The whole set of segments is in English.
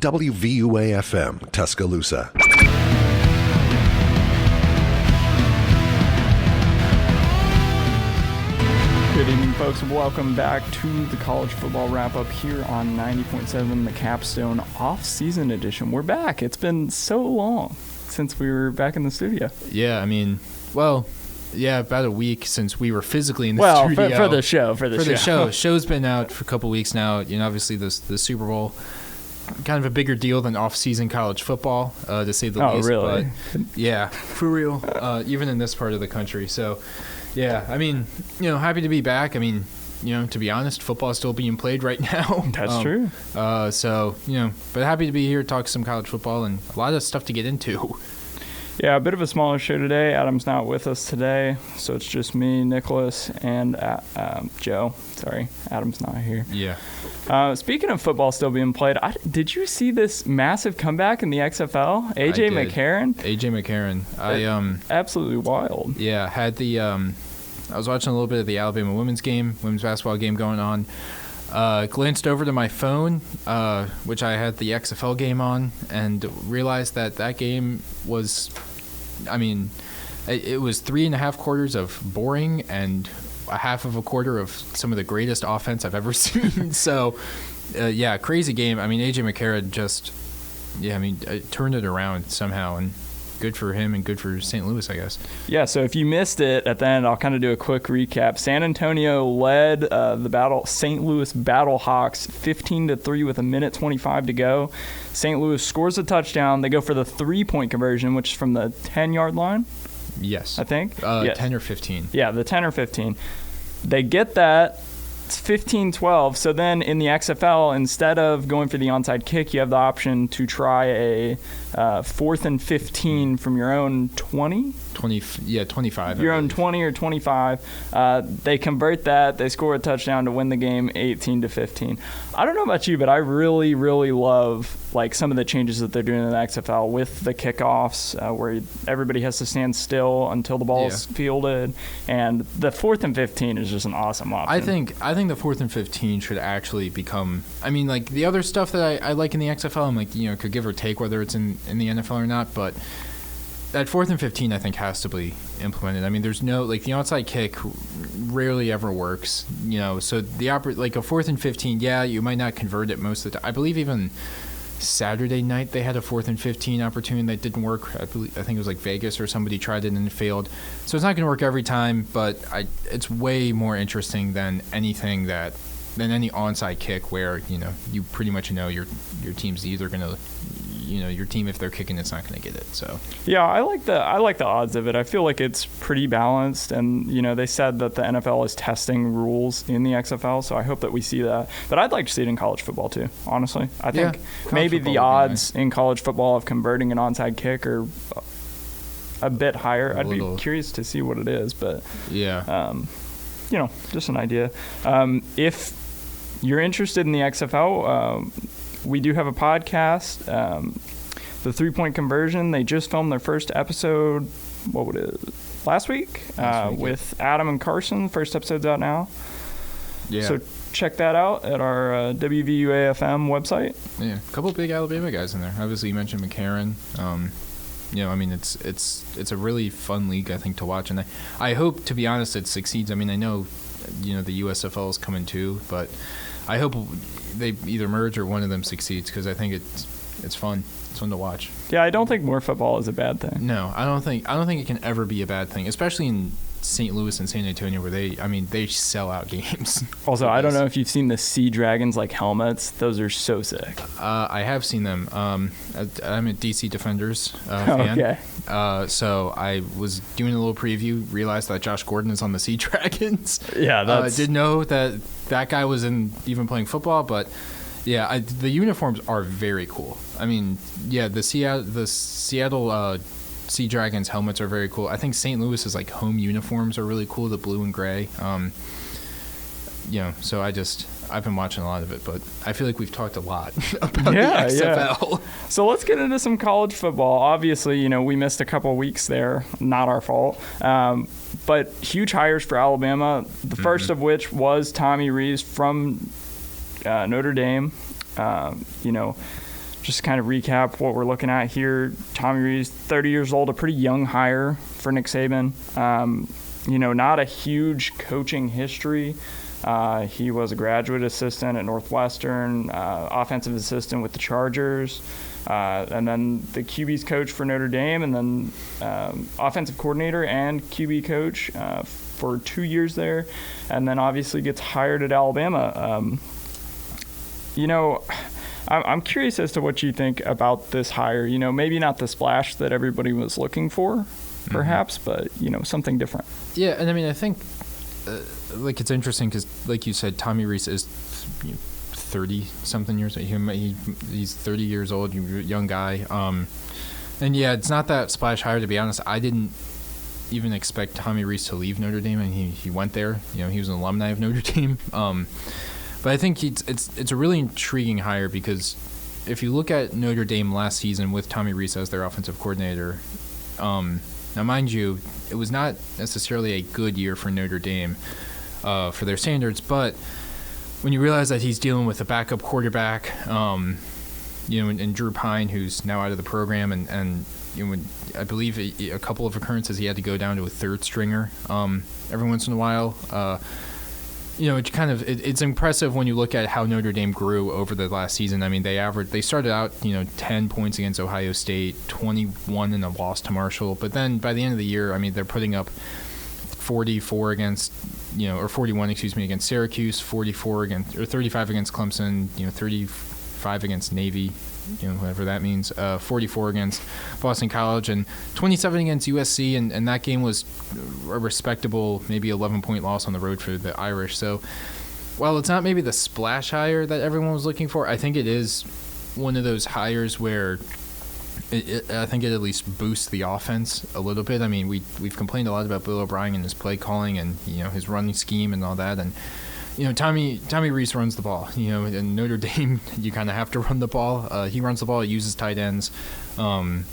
WVUA-FM, Tuscaloosa. Good evening, folks, and welcome back to the College Football Wrap-Up here on 90.7, the Capstone Offseason Edition. We're back. It's been so long since we were back in the studio. Yeah, about a week since we were physically in the studio. Well, for the show. For the show. Show's been out for a couple weeks now. You know, obviously the Super Bowl, kind of a bigger deal than off-season college football, to say the least. Oh, really? But, yeah, for real, even in this part of the country. So, yeah, I mean, you know, happy to be back. I mean, you know, to be honest, football is still being played right now. That's true. So, you know, but happy to be here, talk some college football, and a lot of stuff to get into. Yeah, a bit of a smaller show today. Adam's not with us today, so it's just me, Nicholas, and Joe. Sorry, Adam's not here. Yeah. Speaking of football still being played, did you see this massive comeback in the XFL? AJ McCarron. Absolutely wild. Yeah, had the I was watching a little bit of the Alabama women's basketball game going on. Glanced over to my phone, which I had the XFL game on, and realized that game was, I mean, it was 3.5 quarters of boring and a half of a quarter of some of the greatest offense I've ever seen. So, yeah, crazy game. I mean, AJ McCarron just, turned it around somehow, and good for him and good for St. Louis, I guess. Yeah, so if you missed it at the end, I'll kind of do a quick recap. San Antonio led the St. Louis Battlehawks 15-3 with 1:25 to go. St. Louis scores a touchdown. They go for the 3-point conversion, which is from the 10-yard line. Yes. I think. Yes. 10 or 15. Yeah, the 10 or 15. They get that. It's 15-12. So then in the XFL, instead of going for the onside kick, you have the option to try a 4th and 15 from your own 20? 25. Your own 20 or 25. They convert that. They score a touchdown to win the game 18-15. I don't know about you, but I really, really love some of the changes that they're doing in the XFL with the kickoffs, where everybody has to stand still until the ball is fielded, and the 4th and 15 is just an awesome option. I think the 4th and 15 should actually become. I mean, the other stuff that I like in the XFL, I'm could give or take whether it's in the NFL or not, but that 4th and 15 I think has to be implemented. I mean, there's no the onside kick rarely ever works, so the a 4th and 15, you might not convert it most of the time. I believe even Saturday night they had a 4th and 15 opportunity that didn't work. I think it was Vegas or somebody tried it and it failed. So it's not going to work every time, but it's way more interesting than any onside kick where you pretty much your team's either going to your team, if they're kicking, it's not going to get it. So yeah, I like the odds of it. I feel like it's pretty balanced, and they said that the NFL is testing rules in the XFL, so I hope that we see that. But I'd like to see it in college football too, honestly. I think maybe the odds in college football of converting an onside kick are a bit higher. I'd be curious to see what it is, but just an idea. If you're interested in the XFL, we do have a podcast, the 3-point conversion. They just filmed their first episode, last week, with Adam and Carson. First episode's out now. Yeah. So check that out at our WVUA-FM website. Yeah, a couple big Alabama guys in there. Obviously, you mentioned McCarron. It's a really fun league, I think, to watch. And I hope, to be honest, it succeeds. I mean, I know, the USFL is coming too, but I hope they either merge or one of them succeeds, because I think it's fun. It's fun to watch. Yeah, I don't think more football is a bad thing. No, I don't think it can ever be a bad thing, especially in St. Louis and San Antonio, where they sell out games. Also, I don't know if you've seen the Sea Dragons helmets. Those are so sick. I have seen them. I'm a DC Defenders fan. Okay. So I was doing a little preview, realized that Josh Gordon is on the Sea Dragons. Yeah, I didn't know that guy was even playing football, but yeah, the uniforms are very cool. I mean, yeah, the Seattle Sea Dragons helmets are very cool. I think St. Louis's home uniforms are really cool, the blue and gray. So I've been watching a lot of it, but I feel like we've talked a lot about the XFL. Yeah. So let's get into some college football. Obviously, we missed a couple of weeks there, not our fault. But huge hires for Alabama, the first of which was Tommy Rees from Notre Dame. just to kind of recap what we're looking at here, Tommy Rees, 30 years old, a pretty young hire for Nick Saban. Not a huge coaching history. He was a graduate assistant at Northwestern, offensive assistant with the Chargers, and then the QB's coach for Notre Dame, and then offensive coordinator and QB coach for 2 years there, and then obviously gets hired at Alabama. I'm curious as to what you think about this hire. Maybe not the splash that everybody was looking for, perhaps, but, something different. Yeah, and I think it's interesting because, like you said, Tommy Rees is 30-something years old. He's 30 years old, young guy. And, yeah, it's not that splash hire, to be honest. I didn't even expect Tommy Rees to leave Notre Dame, and he went there. He was an alumni of Notre Dame. But I think it's a really intriguing hire because if you look at Notre Dame last season with Tommy Rees as their offensive coordinator, now mind you, it was not necessarily a good year for Notre Dame for their standards, but when you realize that he's dealing with a backup quarterback, and Drew Pine, who's now out of the program, and I believe a couple of occurrences he had to go down to a third stringer every once in a while. It's impressive when you look at how Notre Dame grew over the last season. They started out 10 points against Ohio State, 21 in a loss to Marshall, but then by the end of the year, they're putting up 44 against or 41 against Syracuse, 35 against Clemson, 35 against Navy, whatever that means, 44 against Boston College, and 27 against USC, and that game was a respectable, maybe 11-point loss on the road for the Irish. So while it's not maybe the splash hire that everyone was looking for, I think it is one of those hires where I think it at least boosts the offense a little bit. We've complained a lot about Bill O'Brien and his play calling and his running scheme and all that, and Tommy Rees runs the ball. In Notre Dame, you kind of have to run the ball. He runs the ball. He uses tight ends. I'm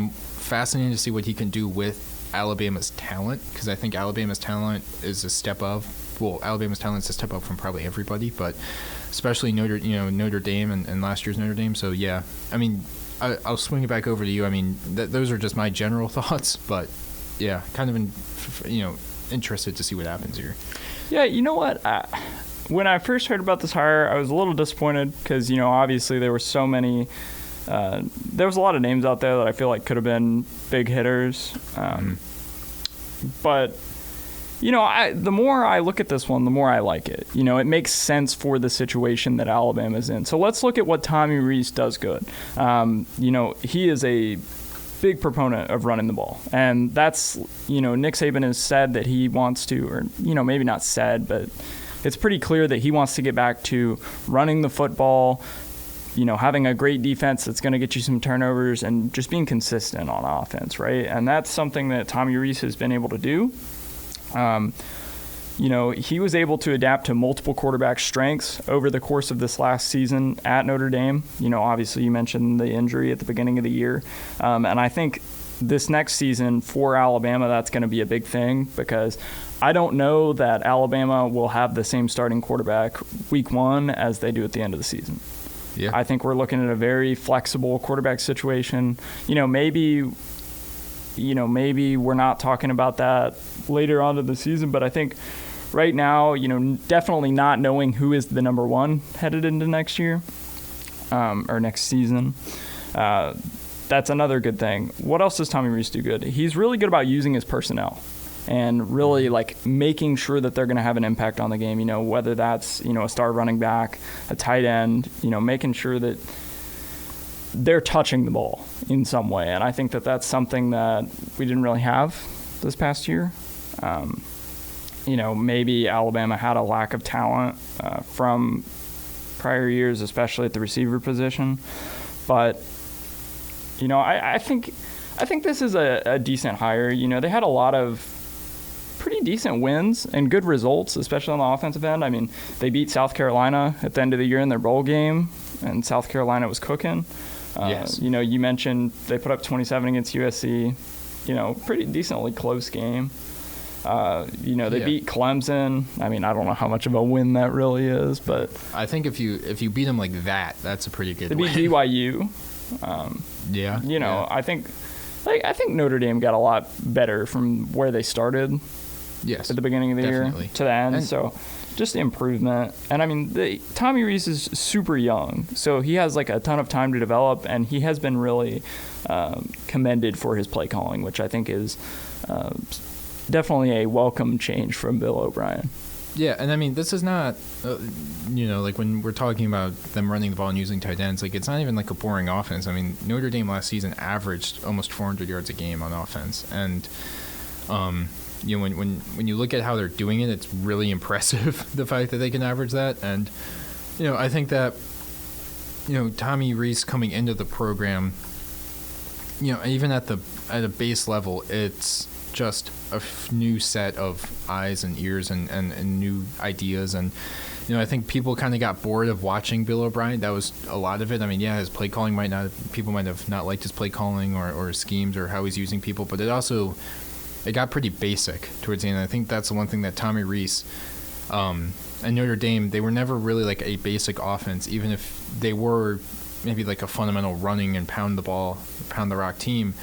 fascinated to see what he can do with Alabama's talent, because I think Alabama's talent is a step up. Well, Alabama's talent is a step up from probably everybody, but especially Notre Dame and last year's Notre Dame. So yeah, I'll swing it back over to you. Those are just my general thoughts, but yeah, kind of interested to see what happens here. Yeah, you know what? When I first heard about this hire, I was a little disappointed because, obviously there were so many there was a lot of names out there that I feel like could have been big hitters. But, the more I look at this one, the more I like it. It makes sense for the situation that Alabama's in. So let's look at what Tommy Rees does good. He is a big proponent of running the ball, and that's Nick Saban has said that he wants to, or maybe not said, but it's pretty clear that he wants to get back to running the football, having a great defense that's going to get you some turnovers and just being consistent on offense, right? And that's something that Tommy Rees has been able to do. He was able to adapt to multiple quarterback strengths over the course of this last season at Notre Dame. Obviously you mentioned the injury at the beginning of the year. And I think this next season for Alabama, that's going to be a big thing, because I don't know that Alabama will have the same starting quarterback week one as they do at the end of the season. Yeah. I think we're looking at a very flexible quarterback situation. Maybe we're not talking about that later on in the season, but I think right now, definitely not knowing who is the number one headed into next year or next season, that's another good thing. What else does Tommy Rees do good? He's really good about using his personnel and really making sure that they're going to have an impact on the game, whether that's, a star running back, a tight end, making sure that they're touching the ball in some way. And I think that that's something that we didn't really have this past year. Maybe Alabama had a lack of talent from prior years, especially at the receiver position. But, I think this is a decent hire. They had a lot of pretty decent wins and good results, especially on the offensive end. They beat South Carolina at the end of the year in their bowl game, and South Carolina was cooking. Yes. You mentioned they put up 27 against USC, pretty decently close game. They beat Clemson. I mean, I don't know how much of a win that really is, but I think if you beat them like that, that's a pretty good they win. beat BYU. I think Notre Dame got a lot better from where they started. Yes, at the beginning of the definitely. year to the end. So just improvement. And I mean, Tommy Rees is super young, so he has like a ton of time to develop, and he has been really commended for his play calling, which I think is definitely a welcome change from Bill O'Brien. Yeah, and I mean, this is not, like when we're talking about them running the ball and using tight ends, like it's not even like a boring offense. I mean, Notre Dame last season averaged almost 400 yards a game on offense, and when you look at how they're doing it, it's really impressive, the fact that they can average that. And, I think that, Tommy Rees coming into the program, even at a base level, it's just a new set of eyes and ears and new ideas. And, I think people kind of got bored of watching Bill O'Brien. That was a lot of it. I mean, yeah, his play calling people might have not liked his play calling or his schemes or how he's using people, but it got pretty basic towards the end. I think that's the one thing that Tommy Rees and Notre Dame, they were never really like a basic offense, even if they were maybe like a fundamental running and pound the rock team.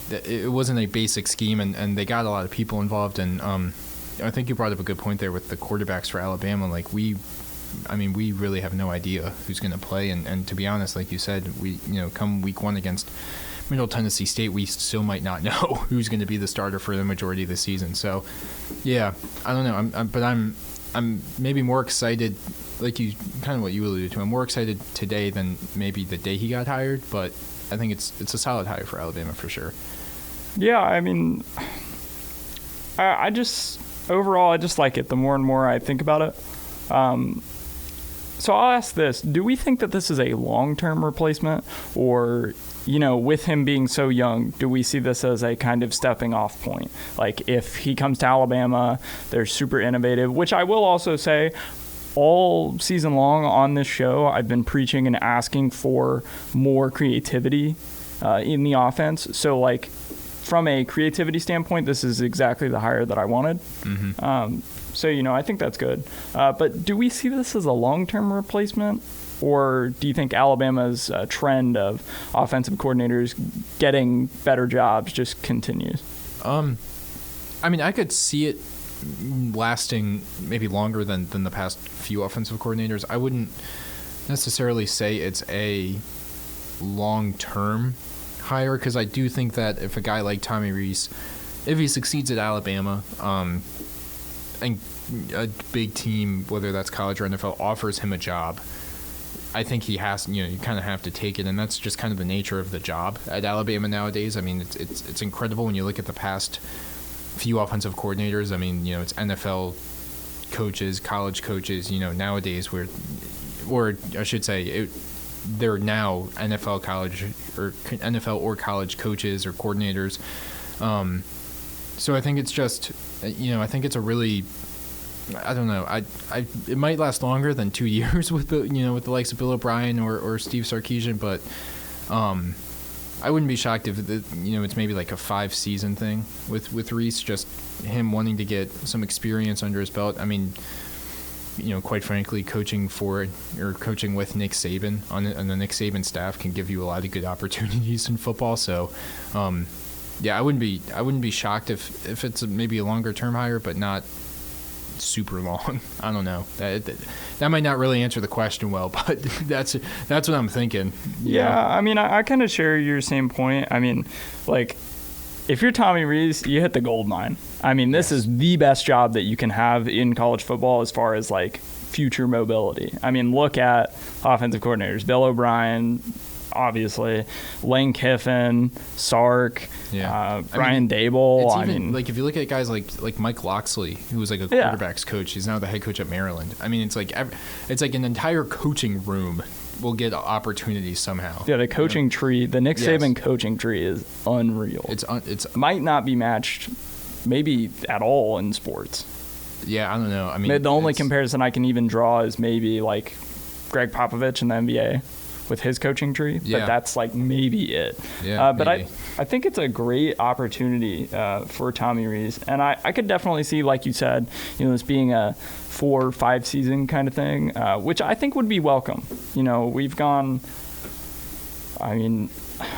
It wasn't a basic scheme, and they got a lot of people involved. And I think you brought up a good point there with the quarterbacks for Alabama. Like we really have no idea who's going to play. And to be honest, like you said, come week 1 against Middle Tennessee State, we still might not know who's going to be the starter for the majority of the season. So, yeah, I don't know. I'm maybe more excited, like you kind of what you alluded to. I'm more excited today than maybe the day he got hired, but I think it's a solid hire for Alabama for sure. Yeah, I mean, I just overall I just like it. The more and more I think about it. So I'll ask this: do we think that this is a long-term replacement, or with him being so young, do we see this as a kind of stepping off point? Like if he comes to Alabama, they're super innovative, which I will also say all season long on this show, I've been preaching and asking for more creativity in the offense. So like from a creativity standpoint, this is exactly the hire that I wanted. Mm-hmm. So, I think that's good. But do we see this as a long-term replacement? Or do you think Alabama's trend of offensive coordinators getting better jobs just continues? I mean, I could see it lasting maybe longer than the past few offensive coordinators. I wouldn't necessarily say it's a long-term hire, because I do think that if a guy like Tommy Rees, if he succeeds at Alabama, and a big team, whether that's college or NFL, offers him a job, I think he has, you kind of have to take it, and that's just kind of the nature of the job at Alabama nowadays. I mean, it's incredible when you look at the past few offensive coordinators. I mean, it's NFL coaches, college coaches, nowadays or I should say, they're now NFL or college coaches or coordinators. So I think it's just, I think it's a really, I don't know. It might last longer than 2 years with the likes of Bill O'Brien or Steve Sarkisian, but I wouldn't be shocked if it's maybe like a 5-season thing with Rees, just him wanting to get some experience under his belt. I mean, quite frankly, coaching with Nick Saban on the Nick Saban staff can give you a lot of good opportunities in football. So, yeah, I wouldn't be shocked if it's maybe a longer term hire, but not super long. I don't know. That might not really answer the question well, but that's what I'm thinking. Yeah, I mean, I kind of share your same point. I mean, like, if you're Tommy Rees, you hit the gold mine. I mean, this is the best job that you can have in college football as far as like future mobility. I mean, look at offensive coordinators: Bill O'Brien, obviously, Lane Kiffin, Sark, Brian Dable. I mean, like if you look at guys like Mike Loxley, who was like a quarterbacks coach, he's now the head coach at Maryland. I mean, it's like an entire coaching room will get opportunities somehow. Yeah, the coaching tree, the Nick Saban coaching tree is unreal. It's might not be matched, maybe at all in sports. Yeah, I don't know. I mean, the only comparison I can even draw is maybe like Greg Popovich in the NBA. with his coaching tree. Yeah. But that's like maybe it. Yeah, but maybe. I think it's a great opportunity for Tommy Rees. And I could definitely see, like you said, this being a 4 or 5 season kind of thing, which I think would be welcome. We've gone,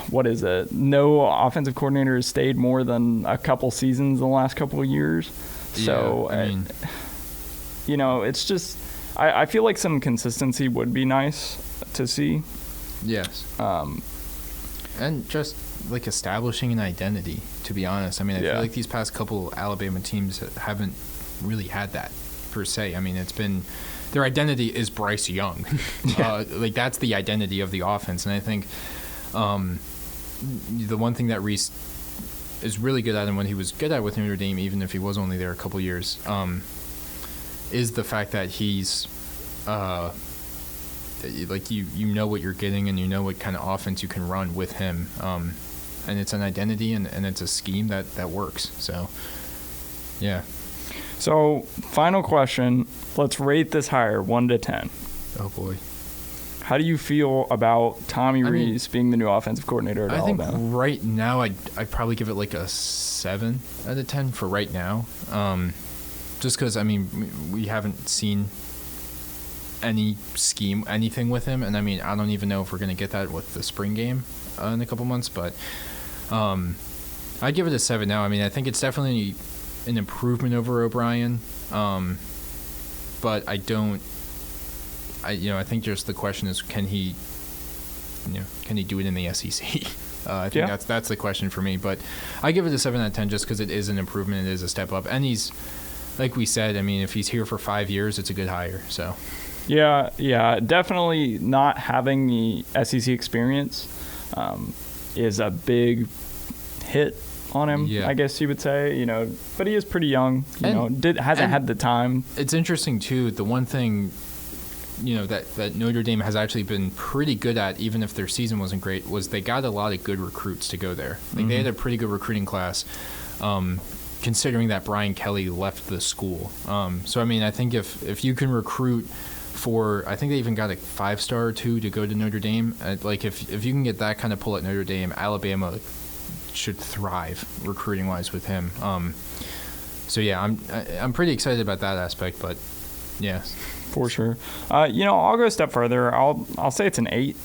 what is it? No offensive coordinator has stayed more than a couple seasons in the last couple of years. So, it's just, I feel like some consistency would be nice to see. Yes. And just like establishing an identity, to be honest. I feel like these past couple Alabama teams haven't really had that per se. It's been, their identity is Bryce Young. Like that's the identity of the offense. And I think the one thing that Rees is really good at, and what he was good at with Notre Dame, even if he was only there a couple years, is the fact that he's like you know what you're getting, and you know what kind of offense you can run with him, and it's an identity and it's a scheme that works. So yeah. So final question, let's rate this hire 1 to 10. Oh boy. How do you feel about Tommy Rees being the new offensive coordinator at Alabama? I think right now I'd probably give it like a 7 out of 10 for right now. Just because, we haven't seen any scheme, anything with him. And, I don't even know if we're going to get that with the spring game in a couple months. But I'd give it a 7 now. I think it's definitely an improvement over O'Brien. But I think just the question is, can he do it in the SEC? I think that's the question for me. But I give it a 7 out of 10 just because it is an improvement. It is a step up. And he's, like we said, if he's here for 5 years, it's a good hire. So. Yeah, definitely not having the SEC experience is a big hit on him, I guess you would say. But he is pretty young. Hasn't had the time. It's interesting too. The one thing, that Notre Dame has actually been pretty good at, even if their season wasn't great, was they got a lot of good recruits to go there. Like they had a pretty good recruiting class, considering that Brian Kelly left the school. So I think if you can recruit for, I think they even got a 5-star or 2 to go to Notre Dame. Like if you can get that kind of pull at Notre Dame, Alabama should thrive recruiting wise with him. So yeah, I'm pretty excited about that aspect. But yeah, for sure. I'll go a step further. I'll say it's an 8,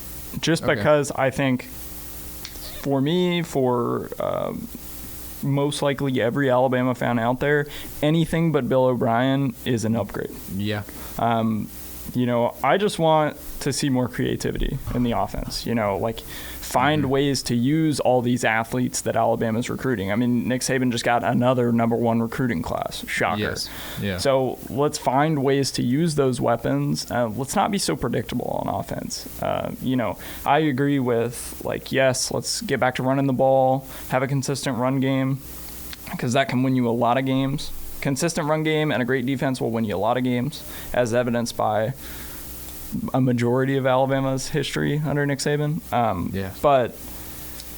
just because I think for me, most likely every Alabama fan out there, anything but Bill O'Brien is an upgrade. Yeah. I just want to see more creativity in the offense. Find ways to use all these athletes that Alabama's recruiting. Nick Saban just got another number 1 recruiting class. Shocker. Yes. Yeah. So let's find ways to use those weapons. Let's not be so predictable on offense. I agree with, yes, let's get back to running the ball, have a consistent run game, because that can win you a lot of games. Consistent run game and a great defense will win you a lot of games, as evidenced by a majority of Alabama's history under Nick Saban. But,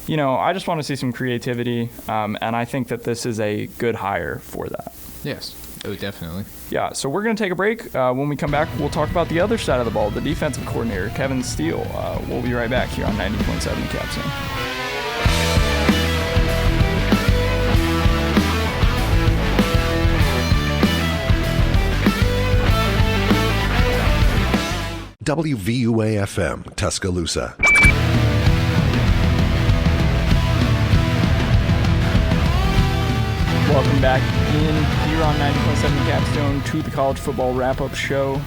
I just want to see some creativity, and I think that this is a good hire for that. Yes. Oh, definitely. Yeah, so we're going to take a break. When we come back, we'll talk about the other side of the ball, the defensive coordinator, Kevin Steele. We'll be right back here on 90.7 Capstone. WVUA-FM, Tuscaloosa. Welcome back in here on 90.7 Capstone to the College Football Wrap-Up Show.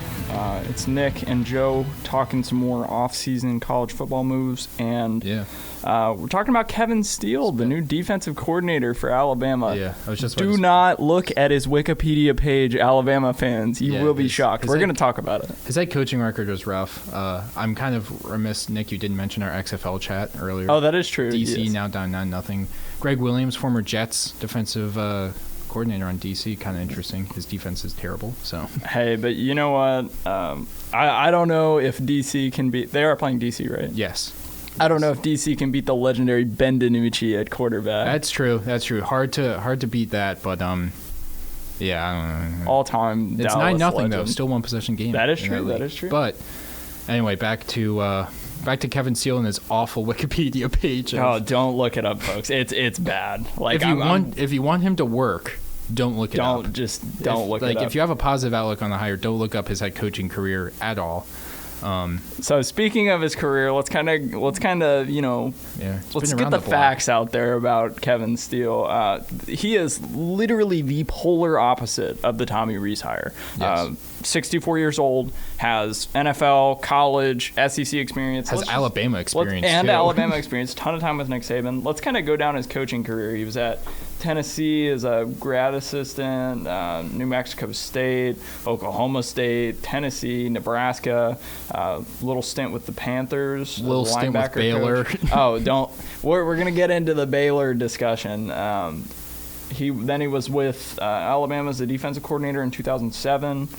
It's Nick and Joe talking some more off-season college football moves, and we're talking about Kevin Steele, the new defensive coordinator for Alabama. Yeah, I was just Do not look at his Wikipedia page, Alabama fans. You will be shocked. We're going to talk about it. His head coaching record was rough. I'm kind of remiss, Nick, you didn't mention our XFL chat earlier. Oh, that is true. DC now down 9-0. Greg Williams, former Jets defensive coordinator on DC, kind of interesting. His defense is terrible. So hey, but you know what? I don't know if DC can beat. They are playing DC, right? Yes. I don't know if DC can beat the legendary Ben DiNucci at quarterback. That's true. Hard to beat that, but yeah, I don't know. All time. It's 9-0 though. Still one possession game. That is true. That is true. But anyway, back to back to Kevin Steele and his awful Wikipedia page. Oh, don't look it up, folks. It's bad. Like if you want him to work, don't look it up. Don't look it up. Like if you have a positive outlook on the hire, don't look up his head coaching career at all. So speaking of his career, let's kind of let's get the facts out there about Kevin Steele. He is literally the polar opposite of the Tommy Rees hire. Yes. 64 years old, has NFL, college, SEC experience. Has Alabama experience and Alabama experience. Ton of time with Nick Saban. Let's kind of go down his coaching career. He was at Tennessee as a grad assistant, New Mexico State, Oklahoma State, Tennessee, Nebraska, little stint with the Panthers, little stint with Baylor. We're gonna get into the Baylor discussion. He was with Alabama as a defensive coordinator in 2007.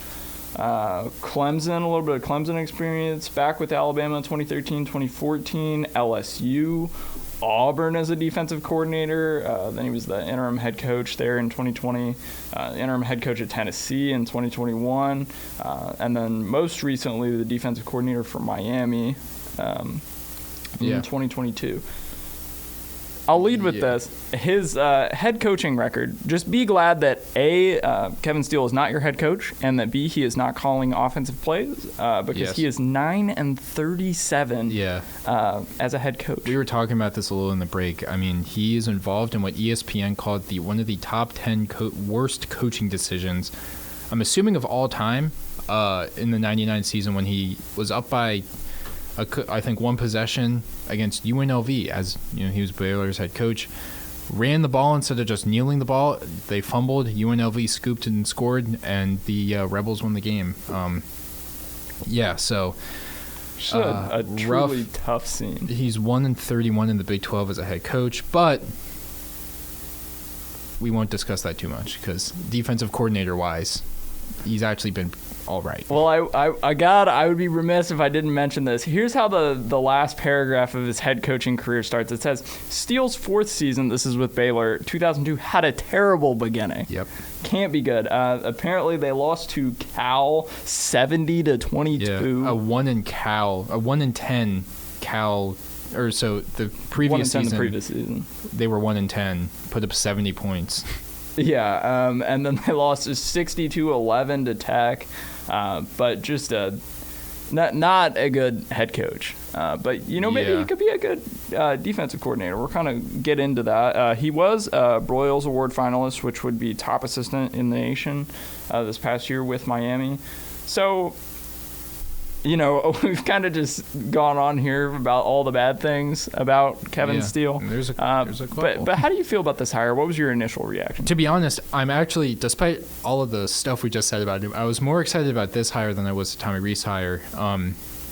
Clemson, a little bit of Clemson experience, back with Alabama in 2013, 2014, LSU. Auburn as a defensive coordinator. Then he was the interim head coach there in 2020, interim head coach at Tennessee in 2021, and then most recently the defensive coordinator for Miami in 2022. I'll lead with this. His head coaching record, just be glad that A, Kevin Steele is not your head coach, and that B, he is not calling offensive plays because he is 9-37 as a head coach. We were talking about this a little in the break. I mean, he is involved in what ESPN called one of the top 10 worst coaching decisions, I'm assuming of all time, in the 99 season when he was up by I think one possession against UNLV, as you know, he was Baylor's head coach, ran the ball instead of just kneeling the ball. They fumbled. UNLV scooped and scored, and the Rebels won the game. A truly tough scene. He's 1-31 in the Big 12 as a head coach, but we won't discuss that too much because defensive coordinator wise, he's actually been all right. Well, I would be remiss if I didn't mention this. Here's how the last paragraph of his head coaching career starts. It says, Steele's fourth season, this is with Baylor, 2002, had a terrible beginning. Yep. Can't be good. Apparently, they lost to Cal 70-22. Yeah, a 1-10 Cal, or so the previous season. The previous season. They were 1-10, put up 70 points. Yeah, and then they lost 60-11 to Tech, but just not a good head coach. But maybe he could be a good defensive coordinator. We'll kind of get into that. He was a Broyles Award finalist, which would be top assistant in the nation this past year with Miami. So, we've kind of just gone on here about all the bad things about Kevin Steele. There's a couple. But how do you feel about this hire? What was your initial reaction? To be honest, I'm actually, despite all of the stuff we just said about him, I was more excited about this hire than I was the Tommy Rees hire,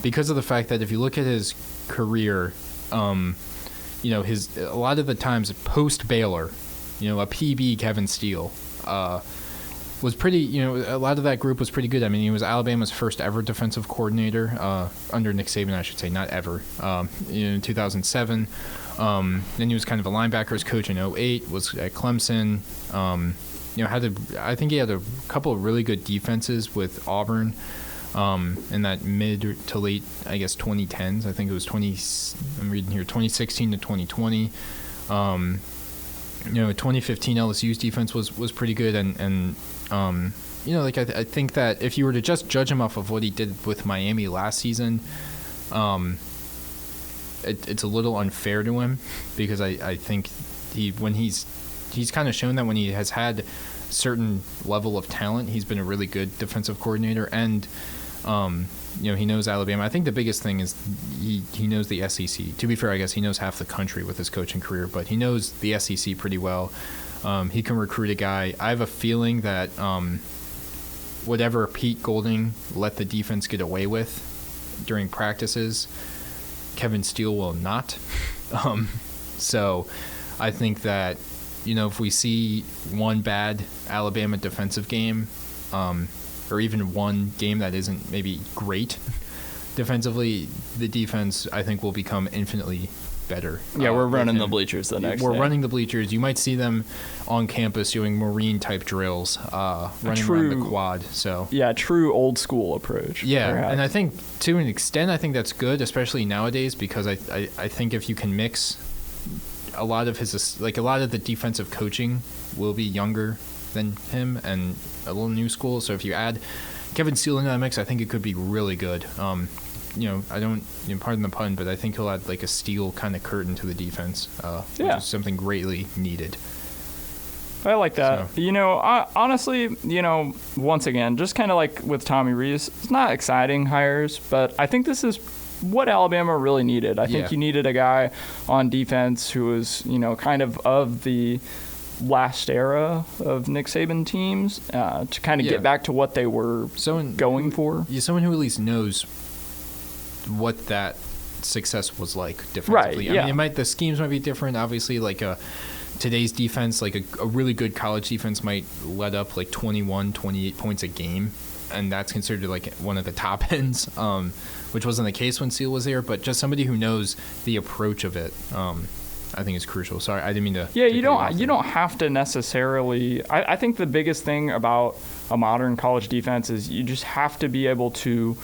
because of the fact that if you look at his career, a lot of the times post Baylor, a PB Kevin Steele, was pretty, a lot of that group was pretty good. I mean, he was Alabama's first ever defensive coordinator, under Nick Saban, I should say, not ever, in 2007. Then he was kind of a linebackers coach in 2008, was at Clemson. I think he had a couple of really good defenses with Auburn in that mid to late, 2010s. I think it was 2016 to 2020. 2015 LSU's defense was pretty good, and I think that if you were to just judge him off of what he did with Miami last season, it's a little unfair to him because I think he's kind of shown that when he has had certain level of talent, he's been a really good defensive coordinator, and he knows Alabama. I think the biggest thing is he knows the SEC. To be fair, I guess he knows half the country with his coaching career, but he knows the SEC pretty well. He can recruit a guy. I have a feeling that whatever Pete Golding let the defense get away with during practices, Kevin Steele will not. So I think that, if we see one bad Alabama defensive game, or even one game that isn't maybe great, defensively, the defense I think will become infinitely better. Yeah, we're running the bleachers the next day. We're running the bleachers. You might see them on campus doing Marine-type drills, running around the quad. So yeah, true old school approach. Yeah, perhaps. And I think to an extent, I think that's good, especially nowadays, because I think if you can mix a lot of the defensive coaching will be younger than him and a little new school. So if you add Kevin Steele into that mix, I think it could be really good. I don't, pardon the pun, but I think he'll add like a steel kind of curtain to the defense, which is something greatly needed. I like that. So. Honestly, once again, just kind of like with Tommy Rees, it's not exciting hires, but I think this is what Alabama really needed. I think you needed a guy on defense who was, kind of the last era of Nick Saban teams to kind of get back to what they were going for. Yeah, someone who at least knows what that success was like defensively. Right, yeah. I mean, the schemes might be different. Obviously, like today's defense, like a really good college defense might let up like 21, 28 points a game, and that's considered like one of the top ends, which wasn't the case when Steele was there. But just somebody who knows the approach of it, I think is crucial. Sorry, I didn't mean to. Yeah, you don't have to necessarily. I think the biggest thing about a modern college defense is you just have to be able to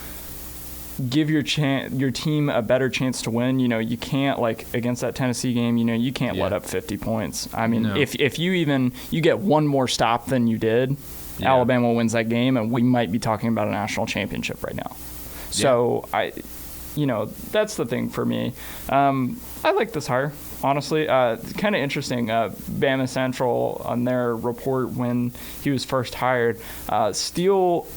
give your team a better chance to win. You can't, like against that Tennessee game, you can't let up 50 points. I mean, if you get one more stop than you did, Alabama wins that game, and we might be talking about a national championship right now. So that's the thing for me. I like this hire, honestly. Kind of interesting. Bama Central, on their report when he was first hired, Steele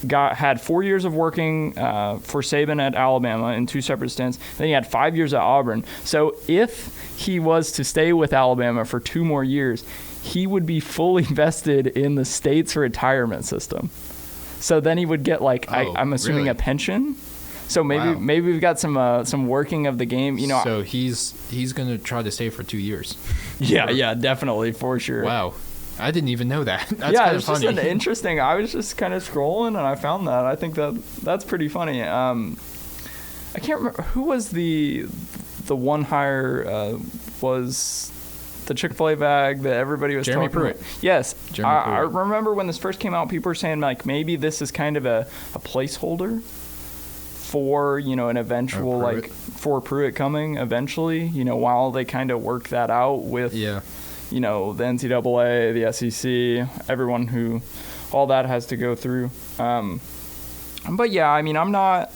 had 4 years of working for Saban at Alabama in 2 separate stints. Then he had 5 years at Auburn. So if he was to stay with Alabama for 2 more years, he would be fully vested in the state's retirement system. So then he would get I'm assuming really? A pension. So maybe we've got some working of the game. So he's gonna try to stay for 2 years. Yeah, definitely, for sure. Wow. I didn't even know that. That's yeah, kind it's of funny. just an interesting. I was just kind of scrolling and I found that. I think that's pretty funny. I can't remember who was the one hire was the Chick-fil-A bag that everybody was Jeremy talking Pruitt. about. Yes, Jeremy Pruitt. I remember when this first came out, people were saying like maybe this is kind of a placeholder for an eventual for Pruitt coming eventually. While they kind of work that out with. Yeah. The NCAA, the SEC, everyone who all that has to go through. But yeah, I mean, I'm not,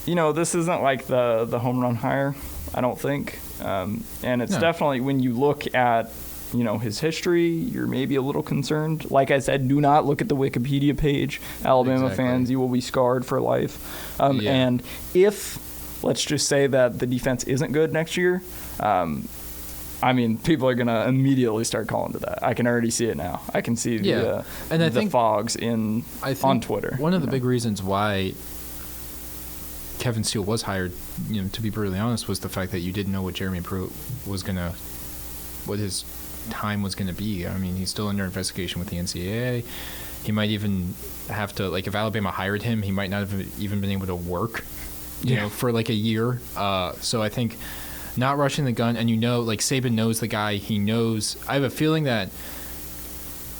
this isn't like the home run hire, I don't think. And it's definitely, when you look at, his history, you're maybe a little concerned. Like I said, do not look at the Wikipedia page. Alabama fans, you will be scarred for life. And if, let's just say that the defense isn't good next year, I mean, people are going to immediately start calling to that. I can already see it now. I can see the fogs on Twitter. One of the big reasons why Kevin Steele was hired, to be brutally honest, was the fact that you didn't know what Jeremy Pruitt what his time was going to be. I mean, he's still under investigation with the NCAA. He might even have to, if Alabama hired him, he might not have even been able to work, for a year. So I think not rushing the gun, and Saban knows the guy. He knows. I have a feeling that,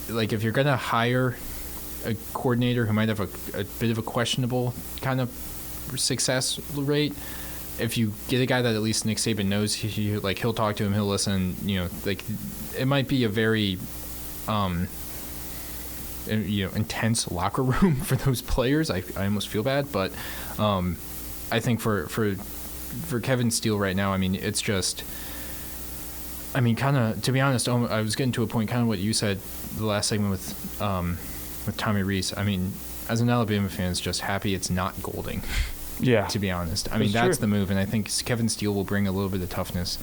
if you're gonna hire a coordinator who might have a bit of a questionable kind of success rate, if you get a guy that at least Nick Saban knows, he'll talk to him, he'll listen. It might be a very intense locker room for those players. I almost feel bad, but I think for Kevin Steele right now, I mean, it's just, kind of, to be honest, I was getting to a point, kind of what you said the last segment with Tommy Rees. I mean, as an Alabama fan, it's just happy it's not Golding. Yeah. To be honest. I mean, that's the move, and I think Kevin Steele will bring a little bit of toughness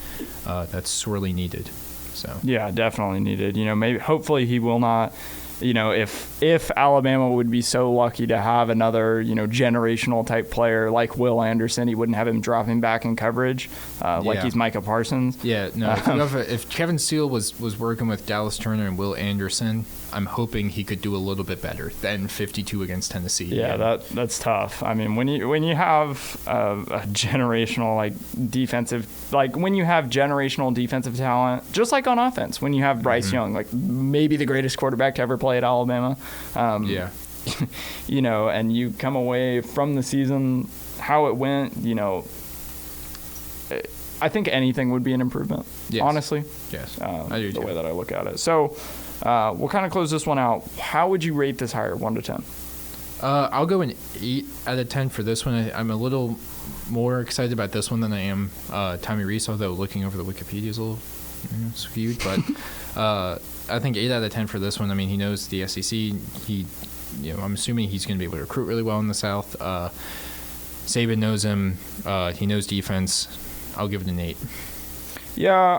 that's sorely needed. So. Yeah, definitely needed. Maybe, hopefully he will not if Alabama would be so lucky to have another, generational type player like Will Anderson, he wouldn't have him dropping back in coverage like he's Micah Parsons. Yeah, no. If Kevin Steele was working with Dallas Turner and Will Anderson, I'm hoping he could do a little bit better than 52 against Tennessee. Yeah, that's tough. I mean, when you have a generational defensive, when you have generational defensive talent, just like on offense, when you have Bryce Young, maybe the greatest quarterback to ever play at Alabama. And you come away from the season how it went. I think anything would be an improvement. Yes. Honestly. Yes. I do the too. way that I look at it. So. We'll kind of close this one out. How would you rate this hire, 1 to 10? I'll go an 8 out of 10 for this one. I'm a little more excited about this one than I am Tommy Rees, although looking over the Wikipedia is a little skewed. But I think 8 out of 10 for this one. I mean, he knows the SEC. I'm assuming he's going to be able to recruit really well in the South. Saban knows him. He knows defense. I'll give it an 8. Yeah,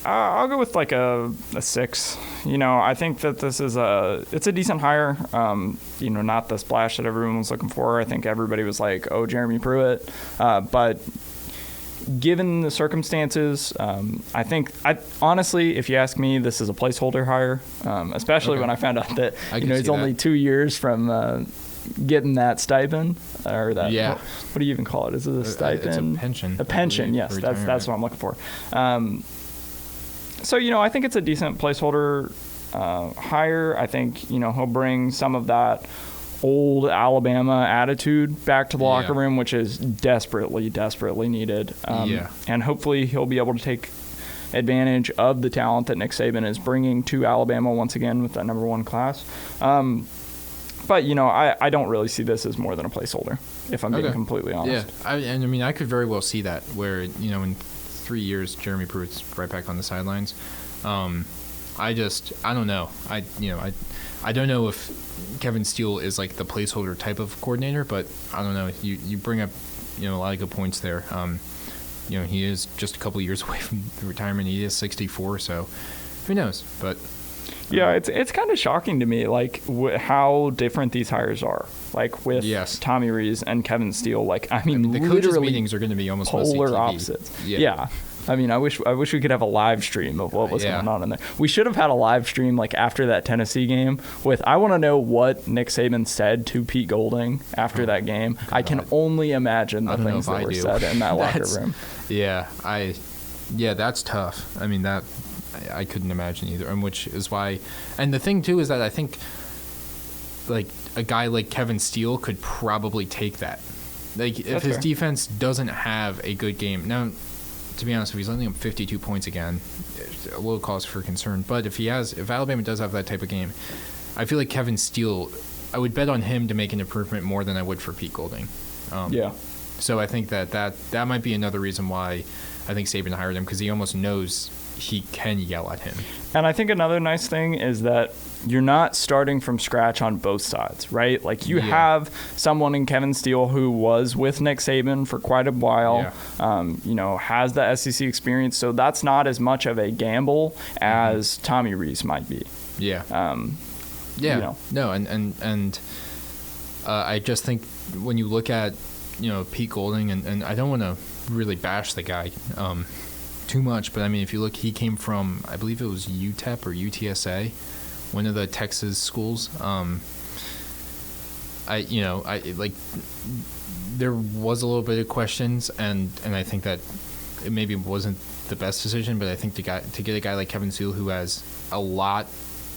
I'll go with a 6. I think that this is it's a decent hire. Not the splash that everyone was looking for. I think everybody was like, oh, Jeremy Pruitt. But given the circumstances, honestly, if you ask me, this is a placeholder hire, especially when I found out that, he's only 2 years from getting that stipend or that. Yeah. What do you even call it? Is it a stipend? It's a pension. A pension, yes. That's what I'm looking for. So, I think it's a decent placeholder hire. I think, he'll bring some of that old Alabama attitude back to the locker room, which is desperately, desperately needed. And hopefully he'll be able to take advantage of the talent that Nick Saban is bringing to Alabama once again with that number 1 class. But, I don't really see this as more than a placeholder, if I'm being completely honest. Yeah, I could very well see that where, in 3 years, Jeremy Pruitt's right back on the sidelines. I don't know. I don't know if Kevin Steele is the placeholder type of coordinator, but I don't know. You bring up, a lot of good points there. He is just a couple years away from the retirement. He is 64, so who knows? But yeah, it's kind of shocking to me, how different these hires are. With Tommy Rees and Kevin Steele, the coaches' meetings are going to be almost polar opposites. Yeah. I wish we could have a live stream of what was going on in there. We should have had a live stream after that Tennessee game I want to know what Nick Saban said to Pete Golding after that game. God. I can only imagine the things that were said in that locker room. Yeah, that's tough. That I couldn't imagine either, and which is why. And the thing too is that I think a guy like Kevin Steele could probably take that. If his defense doesn't have a good game now. To be honest, if he's only up 52 points again, it's a little cause for concern. But if Alabama does have that type of game, I feel like Kevin Steele, I would bet on him to make an improvement more than I would for Pete Golding. So I think that might be another reason why I think Saban hired him, because he almost knows he can yell at him. And I think another nice thing is that you're not starting from scratch on both sides, right? You have someone in Kevin Steele who was with Nick Saban for quite a while, has the SEC experience, so that's not as much of a gamble as Tommy Rees might be. No, and I just think when you look at, Pete Golding, and I don't want to really bash the guy too much, but if you look, he came from, I believe it was UTEP or UTSA, one of the Texas schools. There was a little bit of questions, and I think that it maybe wasn't the best decision, but I think to get a guy like Kevin Steele who has a lot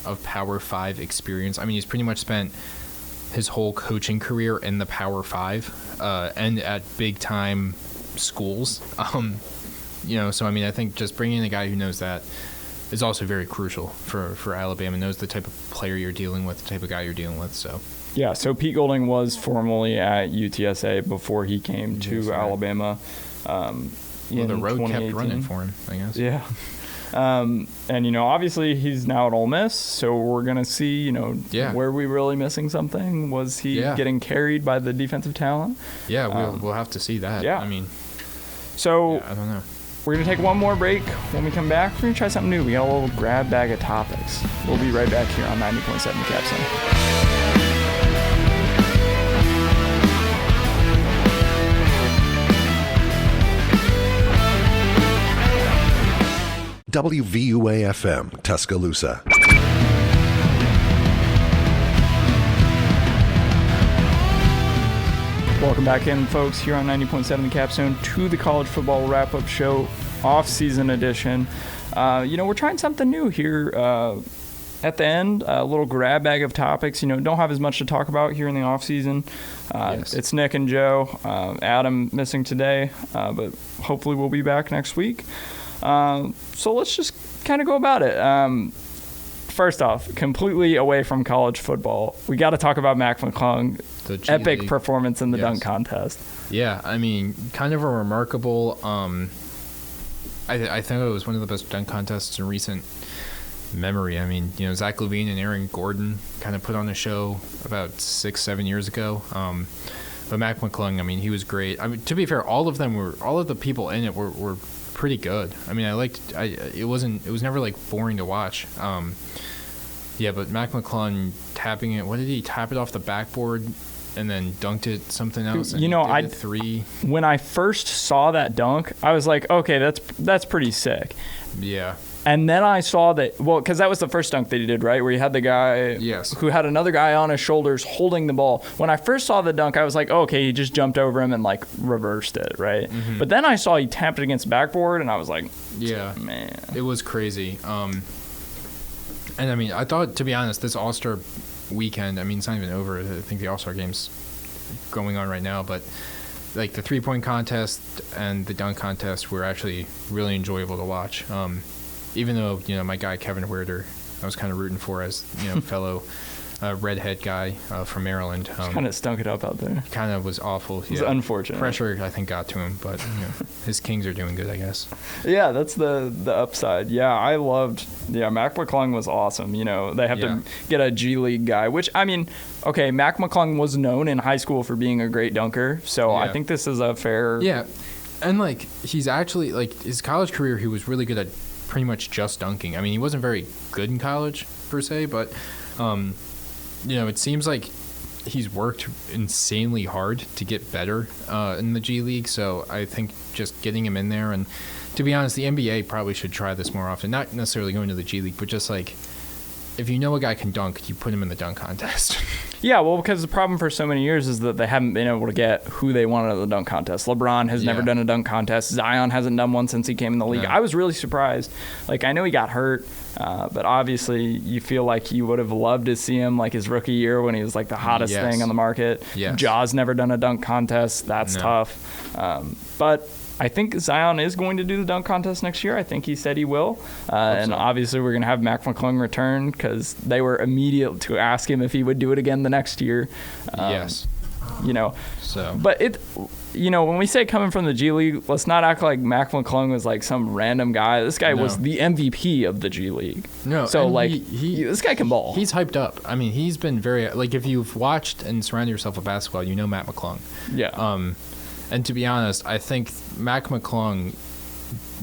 of Power 5 experience. He's pretty much spent his whole coaching career in the Power 5 and at big time schools. So I think just bringing in a guy who knows that is also very crucial for Alabama, knows the type of player you're dealing with, the type of guy you're dealing with. So Pete Golding was formerly at UTSA before he came to Alabama. The road kept running for him, I guess. Yeah. And obviously he's now at Ole Miss, so we're gonna see, were we really missing something? Was he getting carried by the defensive talent? Yeah, we'll have to see that. Yeah. I don't know. We're going to take one more break. When we come back, we're going to try something new. We got a little grab bag of topics. We'll be right back here on 90.7 Capstone. WVUA-FM, Tuscaloosa. Welcome back in, folks, here on 90.7 The Capstone to the College Football Wrap-Up Show, Offseason Edition. We're trying something new here at the end, a little grab bag of topics. Don't have as much to talk about here in the offseason. Yes. It's Nick and Joe. Adam missing today, but hopefully we'll be back next week. So let's just kind of go about it. First off, completely away from college football, we got to talk about Mac McClung. Epic League performance in the dunk contest. Yeah, I mean, kind of a remarkable. I think it was one of the best dunk contests in recent memory. I mean, Zach LaVine and Aaron Gordon kind of put on a show about 6-7 years ago. But Mac McClung, I mean, he was great. I mean, to be fair, all of the people in it were pretty good. I mean, it was never like boring to watch. Yeah, but Mac McClung tapping it. What did he tap it off the backboard and then dunked it something else? I did three. When I first saw that dunk, I was like, okay, that's pretty sick. Yeah. And then I saw that, because that was the first dunk that he did, right? Where he had the guy who had another guy on his shoulders holding the ball. When I first saw the dunk, I was like, okay, he just jumped over him and, reversed it, right? Mm-hmm. But then I saw he tapped it against the backboard, and I was like, yeah, man. It was crazy. And, I mean, I thought, to be honest, this All-Star weekend, I mean, it's not even over. I think the All-Star game's going on right now, but the three-point contest and the dunk contest were actually really enjoyable to watch. Even though, my guy Kevin Werder, I was kind of rooting for as, fellow redhead guy from Maryland. Kind of stunk it up out there. Kind of was awful. It was unfortunate. Pressure, I think, got to him, but his Kings are doing good, I guess. Yeah, that's the upside. Yeah, I loved. Yeah, Mac McClung was awesome. They have to get a G League guy, which, I mean, okay, Mac McClung was known in high school for being a great dunker, so I think this is a fair. Yeah, and he's actually his college career, he was really good at pretty much just dunking. I mean, he wasn't very good in college per se, but it seems like he's worked insanely hard to get better in the G League. So I think just getting him in there, and to be honest, the NBA probably should try this more often. Not necessarily going to the G League, but just if you know a guy can dunk, you put him in the dunk contest. Yeah, well, because the problem for so many years is that they haven't been able to get who they wanted at the dunk contest. LeBron has never done a dunk contest. Zion hasn't done one since he came in the league. No. I was really surprised. I know he got hurt, but obviously you feel like you would have loved to see him his rookie year when he was the hottest thing on the market. Yes. Ja's never done a dunk contest. That's tough. But I think Zion is going to do the dunk contest next year. I think he said he will. And obviously we're going to have Mac McClung return because they were immediate to ask him if he would do it again the next year. Yes. So. But when we say coming from the G League, let's not act like Mac McClung was some random guy. This guy was the MVP of the G League. No. So this guy can ball. He's hyped up. I mean, he's been very, if you've watched and surrounded yourself with basketball, you know Matt McClung. Yeah. And to be honest, I think Mac McClung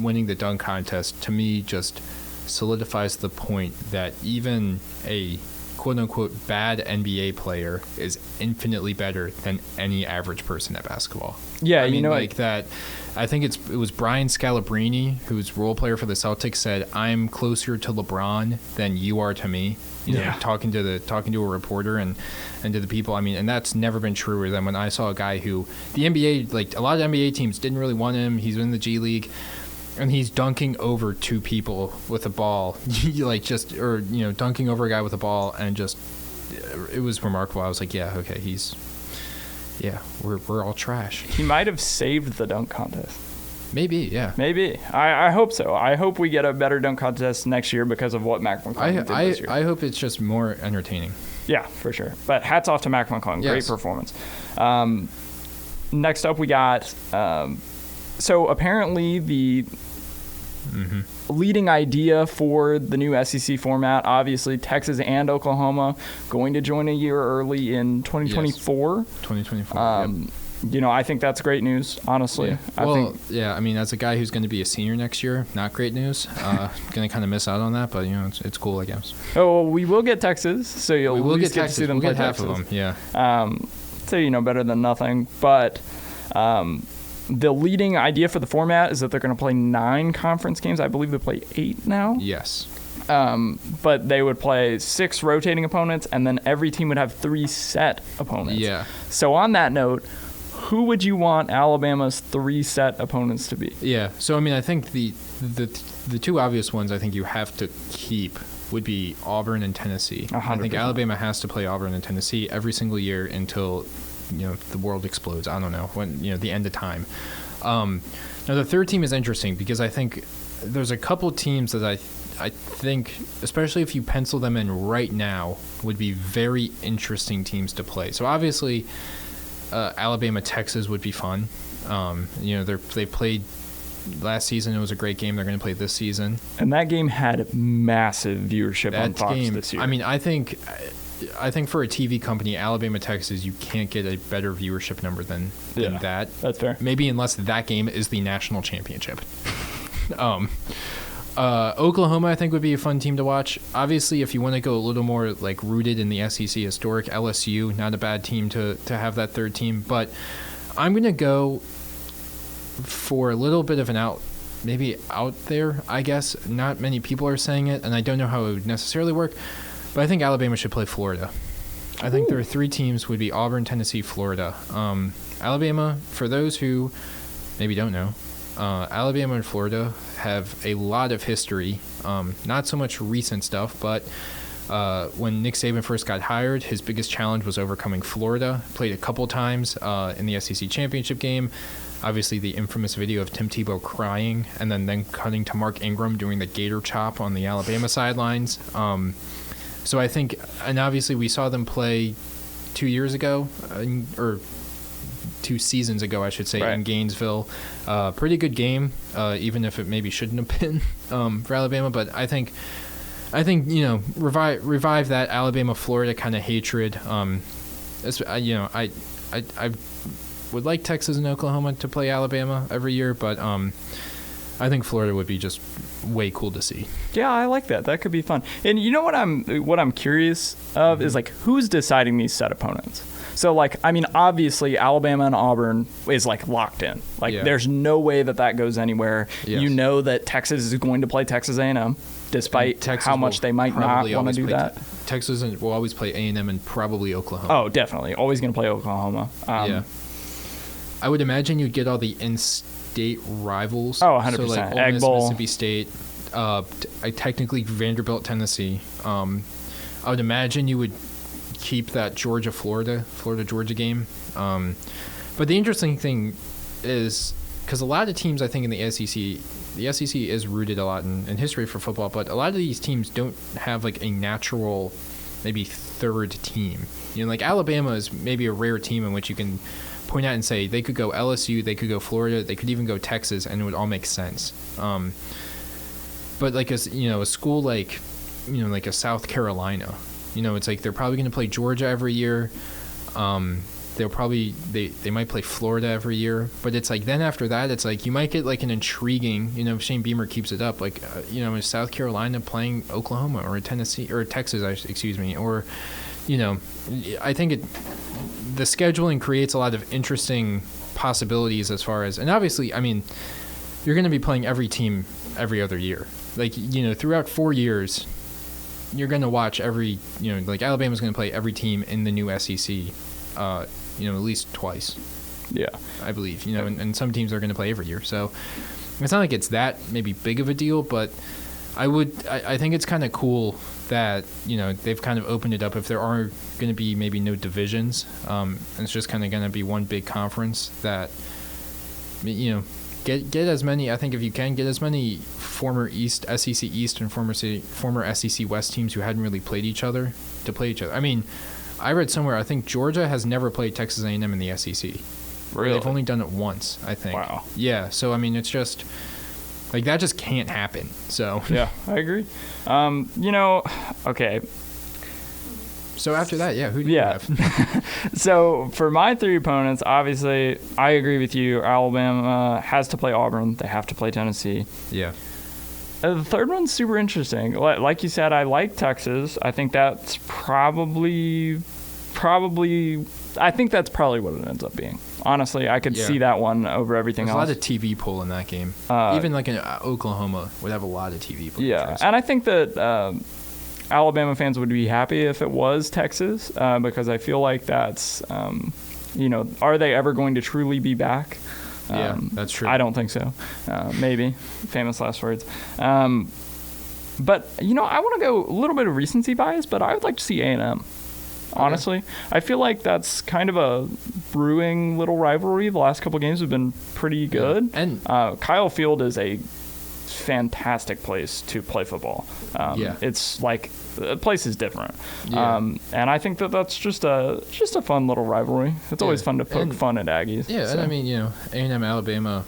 winning the dunk contest, to me, just solidifies the point that even a quote-unquote bad NBA player is infinitely better than any average person at basketball. Yeah, I mean, that. I think it was Brian Scalabrine, who's role player for the Celtics, said, "I'm closer to LeBron than you are to me." Talking to a reporter and to the people. I mean, and that's never been truer than when I saw a guy who the NBA, a lot of NBA teams didn't really want him. He's in the G League, and he's dunking over two people with a ball, dunking over a guy with a ball, and just it was remarkable. I was like, yeah, okay, we're all trash. He might have saved the dunk contest. Maybe, yeah. Maybe. I hope so. I hope we get a better dunk contest next year because of what Mac McClung did this year. I hope it's just more entertaining. Yeah, for sure. But hats off to Mac McClung. Yes. Great performance. Next up, we got... so apparently the leading idea for the new SEC format, obviously Texas and Oklahoma going to join a year early in 2024. Yes. 2024, I think that's great news, honestly. Yeah. I mean, as a guy who's going to be a senior next year, not great news. Going to kind of miss out on that, but it's cool, I guess. Oh, well, we will get Texas, so you'll at least get to see them play half Texas. of them, yeah. So better than nothing. But the leading idea for the format is that they're going to play 9 conference games. I believe they play 8 now. Yes. But they would play 6 rotating opponents, and then every team would have 3 set opponents. Yeah. So on that note, who would you want Alabama's 3 set opponents to be? Yeah. So I mean, I think the 2 obvious ones I think you have to keep would be Auburn and Tennessee. 100%. I think Alabama has to play Auburn and Tennessee every single year until the world explodes. I don't know when the end of time. Now the third team is interesting because I think there's a couple teams that I think, especially if you pencil them in right now, would be very interesting teams to play. So obviously, Alabama, Texas would be fun. They played last season. It was a great game. They're going to play this season. And that game had massive viewership on Fox this year. I mean, I think for a TV company, Alabama, Texas, you can't get a better viewership number than that. That's fair. Maybe unless that game is the national championship. Oklahoma, I think, would be a fun team to watch. Obviously, if you want to go a little more like rooted in the SEC historic, LSU, not a bad team to have that third team. But I'm going to go for a little bit of an out there, I guess. Not many people are saying it, and I don't know how it would necessarily work. But I think Alabama should play Florida. I think there are 3 teams would be Auburn, Tennessee, Florida. Alabama, for those who maybe don't know, Alabama and Florida have a lot of history, not so much recent stuff, but when Nick Saban first got hired, his biggest challenge was overcoming Florida. Played a couple times in the SEC championship game. Obviously, the infamous video of Tim Tebow crying and then cutting to Mark Ingram doing the gator chop on the Alabama sidelines. So I think, and obviously we saw them play 2 years ago, or 2 seasons ago, I should say, in Gainesville. Pretty good game, even if it maybe shouldn't have been for Alabama. But I think revive that Alabama-Florida kind of hatred. I would like Texas and Oklahoma to play Alabama every year, but I think Florida would be just way cool to see. Yeah, I like that. That could be fun. And you know what I'm curious of is like who's deciding these set opponents. So like I mean obviously Alabama and Auburn is like locked in. Like there's no way that goes anywhere. Yes. You know that Texas is going to play Texas A&M despite how much they might not want to do that. Texas will always play A&M and probably Oklahoma. Oh, definitely. Always going to play Oklahoma. I would imagine you'd get all the in-state rivals. Oh, 100%. So like Ole Miss, Mississippi State, technically Vanderbilt, Tennessee. I would imagine you would keep that Florida-Georgia game. But the interesting thing is, because a lot of teams, I think, in the SEC is rooted a lot in history for football, but a lot of these teams don't have like a natural, maybe third team. Like Alabama is maybe a rare team in which you can point out and say they could go LSU, they could go Florida, they could even go Texas, and it would all make sense. But like a school like a South Carolina, it's like they're probably going to play Georgia every year. They'll probably they might play Florida every year, but it's like then after that it's like you might get like an intriguing, if Shane Beamer keeps it up, like is South Carolina playing Oklahoma or Tennessee or Texas, or I think the scheduling creates a lot of interesting possibilities as far as, and obviously, I mean, you're going to be playing every team every other year. Like, throughout 4 years, you're going to watch every, like Alabama's going to play every team in the new SEC, at least twice. Yeah. I believe, and some teams are going to play every year. So it's not like it's that maybe big of a deal, but I think it's kind of cool that, they've kind of opened it up. If there are going to be maybe no divisions, and it's just kind of going to be one big conference that, get as many, I think if you can, get as many former SEC East and former SEC West teams who hadn't really played each other to play each other. I mean, I read somewhere, I think Georgia has never played Texas A&M in the SEC. Really? They've only done it once, I think. Wow. Yeah, so I mean, it's just like that just can't happen. So yeah, I agree. Okay. So after that, who do you have? So for my 3 opponents, obviously, I agree with you. Alabama has to play Auburn. They have to play Tennessee. Yeah. The third one's super interesting. Like you said, I like Texas. I think that's probably I think that's probably what it ends up being. Honestly, I could see that one over everything There's else. a lot of TV pull in that game. Even like in Oklahoma would have a lot of TV pull. Yeah, and I think that Alabama fans would be happy if it was Texas because I feel like that's, are they ever going to truly be back? Yeah, that's true. I don't think so. Maybe. Famous last words. But, I want to go a little bit of recency bias, but I would like to see A&M. Honestly, I feel like that's kind of a brewing little rivalry. The last couple games have been pretty good. Yeah. And Kyle Field is a fantastic place to play football. It's like the place is different. Yeah. And I think that that's just a fun little rivalry. It's always fun to poke fun at Aggies. Yeah, so. and I mean, A&M Alabama.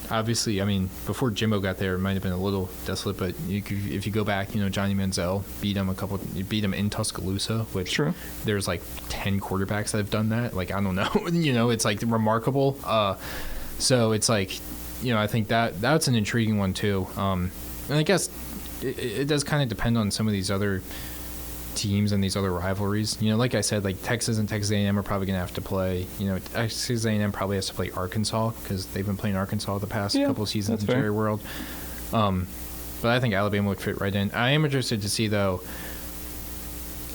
Obviously, I mean, before Jimbo got there, it might have been a little desolate, but if you go back, Johnny Manziel beat him in Tuscaloosa, which True. There's like 10 quarterbacks that have done that. Like, I don't know, it's like remarkable. So it's like, I think that's an intriguing one too. And I guess it does kind of depend on some of these other teams and these other rivalries. Like I said, like Texas and Texas A&M are probably going to have to play. Texas A&M probably has to play Arkansas because they've been playing Arkansas the past couple of seasons in Jerry World. But I think Alabama would fit right in. I am interested to see though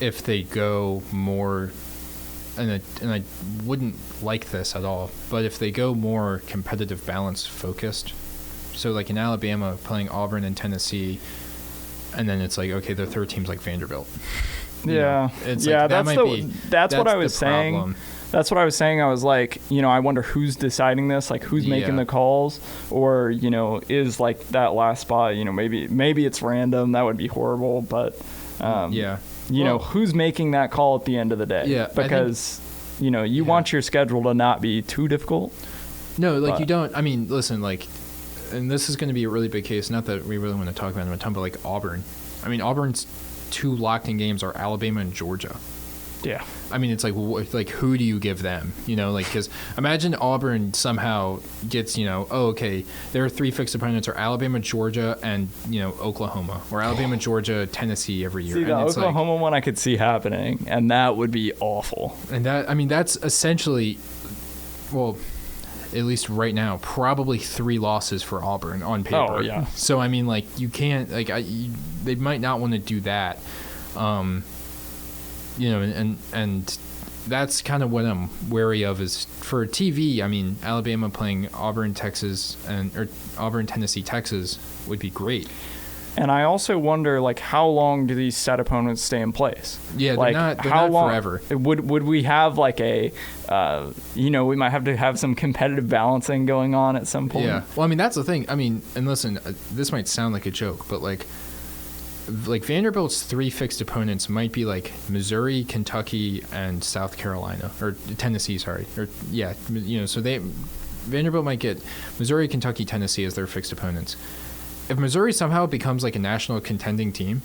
if they go more, and I wouldn't like this at all, but if they go more competitive, balance focused. So like in Alabama playing Auburn and Tennessee. And then it's like, okay, their third team's like Vanderbilt. That's what I was saying. Problem. That's what I was saying. I was like, I wonder who's deciding this, like who's making the calls, or is like that last spot, maybe it's random. That would be horrible, but who's making that call at the end of the day? Yeah, because you want your schedule to not be too difficult. No, like you don't. I mean, listen, like. And this is going to be a really big case. Not that we really want to talk about them a ton, but like Auburn. I mean, Auburn's 2 locked-in games are Alabama and Georgia. Yeah. I mean, it's like who do you give them? Because imagine Auburn somehow gets, okay, their 3 fixed opponents are Alabama, Georgia, and Oklahoma, or Alabama, Georgia, Tennessee every year. See, the Oklahoma one I could see happening, and that would be awful. And that's essentially, well, at least right now, probably 3 losses for Auburn on paper. Oh, yeah. So, I mean, like, you can't, like, they might not want to do that. And that's kind of what I'm wary of is for TV. I mean, Alabama playing Auburn, Texas, or Auburn, Tennessee, Texas would be great. And I also wonder, like, how long do these set opponents stay in place? Yeah, like, they're not forever. Would we have, like, we might have to have some competitive balancing going on at some point? Yeah. Well, I mean, that's the thing. I mean, and listen, this might sound like a joke, but, like Vanderbilt's 3 fixed opponents might be, like, Missouri, Kentucky, and South Carolina. Or Tennessee, sorry. So Vanderbilt might get Missouri, Kentucky, Tennessee as their fixed opponents. If Missouri somehow becomes like a national contending team,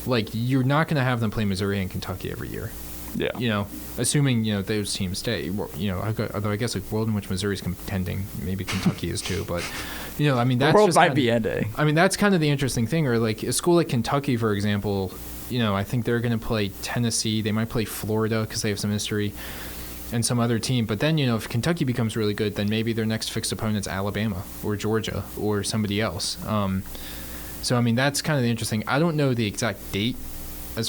like you're not going to have them play Missouri and Kentucky every year. Yeah. Assuming, those teams stay, although I guess a world in which Missouri's contending, maybe Kentucky is too, but, I mean, that's the world just might be ending. I mean, that's kind of the interesting thing, or like a school like Kentucky, for example, I think they're going to play Tennessee. They might play Florida because they have some history. And some other team. But then, if Kentucky becomes really good, then maybe their next fixed opponent's Alabama or Georgia or somebody else. So, I mean, that's kind of the interesting. I don't know the exact date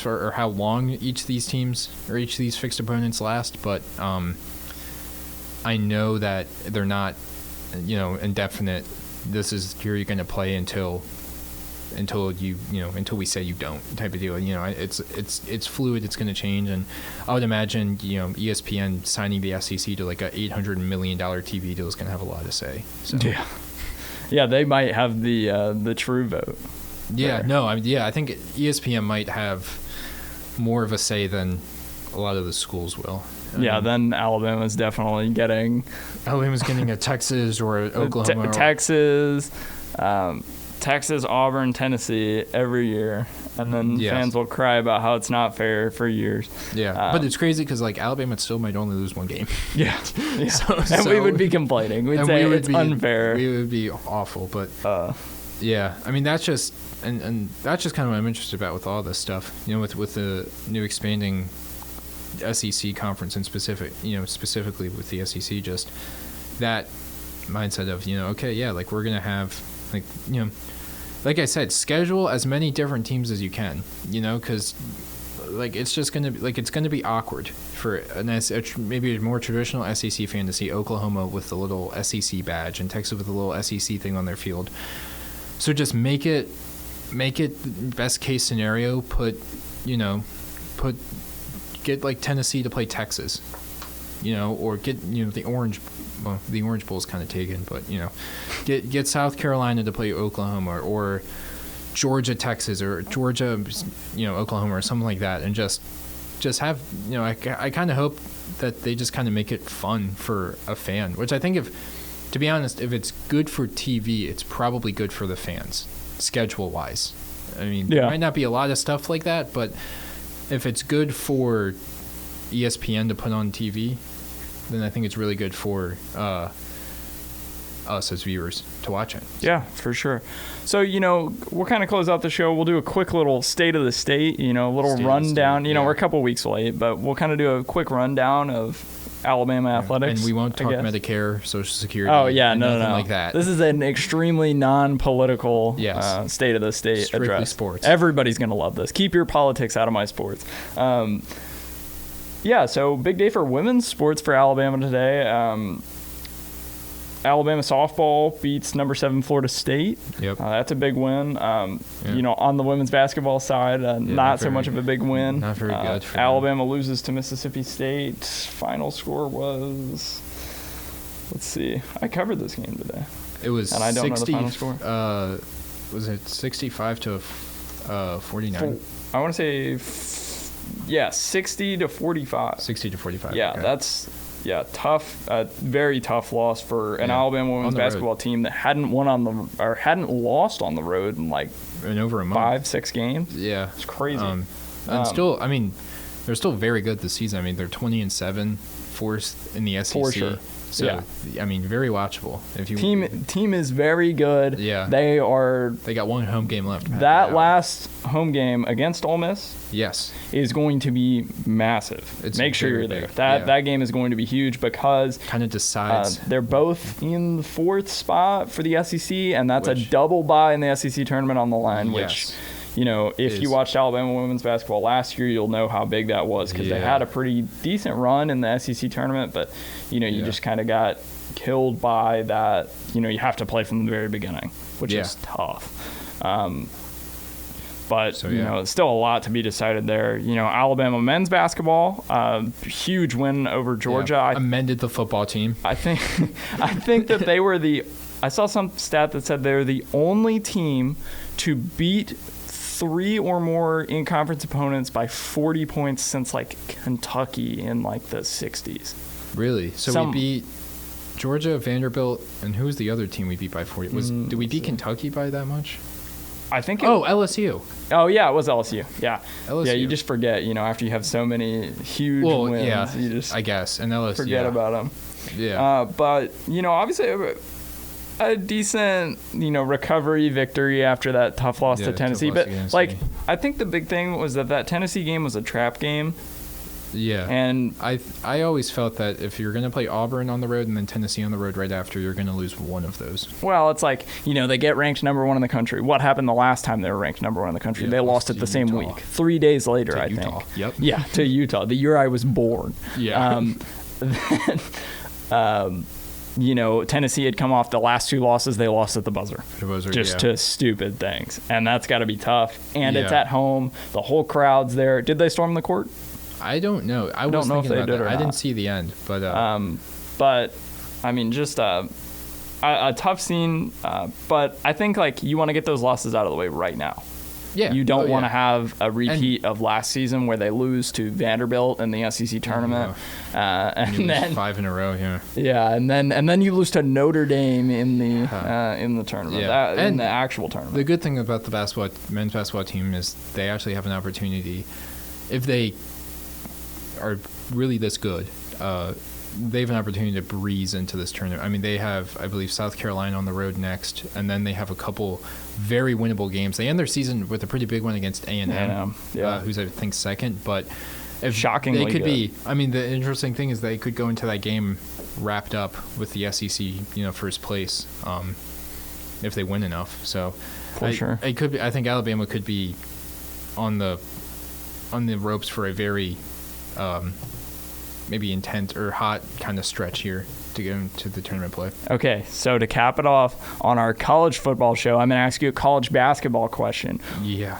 or how long each of these teams or each of these fixed opponents last, but I know that they're not, indefinite. This is here you're going to play until we say you don't type of deal. It's fluid. It's going to change, and I would imagine ESPN signing the SEC to like a $800 million TV deal is going to have a lot to say. So. Yeah, they might have the true vote. Yeah, there. no, I think ESPN might have more of a say than a lot of the schools will. Then Alabama's definitely getting a Texas or Oklahoma. Texas. Texas, Auburn, Tennessee every year, and then fans will cry about how it's not fair for years. Yeah, but it's crazy because like Alabama still might only lose one game. Yeah. And we would be complaining. We'd say it's unfair. We would be awful, but yeah, I mean that's just and that's just kind of what I'm interested about with all this stuff. You know, with the new expanding SEC conference and specifically with the SEC, just that mindset of okay, yeah, like we're gonna have like I said, schedule as many different teams as you can, because like it's just gonna be awkward for maybe a more traditional SEC fan to see Oklahoma with the little SEC badge and Texas with the little SEC thing on their field. So just make it best case scenario. Get like Tennessee to play Texas, or get the Orange. Well, the Orange Bowl is kind of taken, but get South Carolina to play Oklahoma, or Georgia, Texas, or Georgia, Oklahoma, or something like that, and just have I kind of hope that they just kind of make it fun for a fan, which I think to be honest, if it's good for TV, it's probably good for the fans, schedule wise. I mean, there might not be a lot of stuff like that, but if it's good for ESPN to put on TV, then I think it's really good for us as viewers to watch it. Yeah, for sure. So, we'll kind of close out the show. We'll do a quick little state of the state, a little rundown. We're a couple weeks late, but we'll kind of do a quick rundown of Alabama athletics. And we won't talk Medicare, Social Security. Oh, yeah, no. like that. This is an extremely non-political state of the state strictly address. Sports. Everybody's going to love this. Keep your politics out of my sports. So big day for women's sports for Alabama today. Alabama softball beats number 7 Florida State. Yep. That's a big win. On the women's basketball side, not so much of a big win. Not very good for Alabama loses to Mississippi State. Final score was, let's see. I covered this game today. It was and I don't know the final score. Was it 65 to 49? I want to say 60 to 45. 60 to 45. Yeah, okay. That's tough. Very tough loss for an Alabama women's basketball team that hadn't lost on the road in over a month. 5-6 games. Yeah, it's crazy. And still, I mean, they're still very good this season. I mean, they're 20-7, fourth in the SEC. For sure. So, I mean, very watchable. Team is very good. Yeah. They got one home game left. That last home game against Ole Miss is going to be massive. Make sure you're there. That game is going to be huge because kind of decides. They're both in the 4th spot for the SEC, and that's a double bye in the SEC tournament on the line, which if you watched Alabama women's basketball last year, you'll know how big that was because they had a pretty decent run in the SEC tournament, but you just kind of got killed by that. You have to play from the very beginning, which is tough. But it's still a lot to be decided there. Alabama men's basketball, huge win over Georgia. Amended the football team. I think that they were I saw some stat that said they're the only team to beat 3 or more in-conference opponents by 40 points since Kentucky in the 60s. Really? So we beat Georgia, Vanderbilt, and who was the other team we beat by 40? Did we beat Kentucky by that much? I think LSU. Oh, yeah, it was LSU. Yeah. LSU. Yeah, you just forget, after you have so many huge wins, you just I guess, and LSU forget about them. Yeah. But, obviously a decent, recovery victory after that tough loss to Tennessee. But, I think the big thing was that Tennessee game was a trap game. Yeah. And I always felt that if you're going to play Auburn on the road and then Tennessee on the road right after, you're going to lose one of those. Well, it's they get ranked number 1 in the country. What happened the last time they were ranked number 1 in the country? They lost it the same week. 3 days later, I think. Yep. Yeah, to Utah, the year I was born. Yeah. Tennessee had come off the last 2 losses. They lost at the buzzer. To stupid things. And that's got to be tough. And it's at home. The whole crowd's there. Did they storm the court? I don't know. I don't know if they did or not. I didn't see the end. But I mean, just a tough scene. But I think, you want to get those losses out of the way right now. Yeah. You don't want to yeah. have a repeat of last season where they lose to Vanderbilt in the SEC tournament, and You lose then 5 in a row. Yeah. yeah, and then you lose to Notre Dame in the tournament, Yeah. in And the actual tournament. The good thing about the men's basketball team is they actually have an opportunity, if they are really this good, they have an opportunity to breeze into this tournament. I mean, they have, I believe, South Carolina on the road next, and then they have a couple very winnable games. They end their season with a pretty big one against A&M, yeah. who's I think second. But if Shockingly they could good. be, I mean, the interesting thing is they could go into that game wrapped up with the SEC, first place, if they win enough. So For sure. it could be. I think Alabama could be on the ropes for a very maybe intense or hot kind of stretch here to get into the tournament play. Okay, so to cap it off on our college football show, I'm going to ask you a college basketball question. Yeah.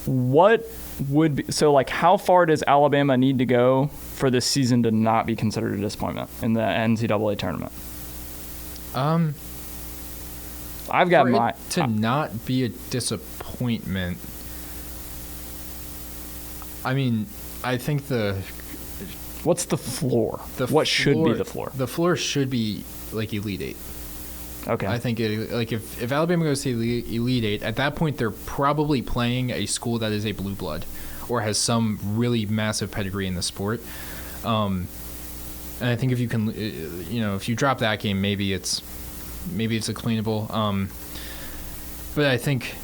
What would be, so like how far does Alabama need to go for this season to not be considered a disappointment in the NCAA tournament? I've got For my it to not be a disappointment. I mean, I think what's the floor? What should be the floor? The floor should be like Elite Eight. Okay. I think if Alabama goes to Elite Eight, at that point they're probably playing a school that is a blue blood or has some really massive pedigree in the sport. And I think if you can, if you drop that game, maybe it's explainable. But I think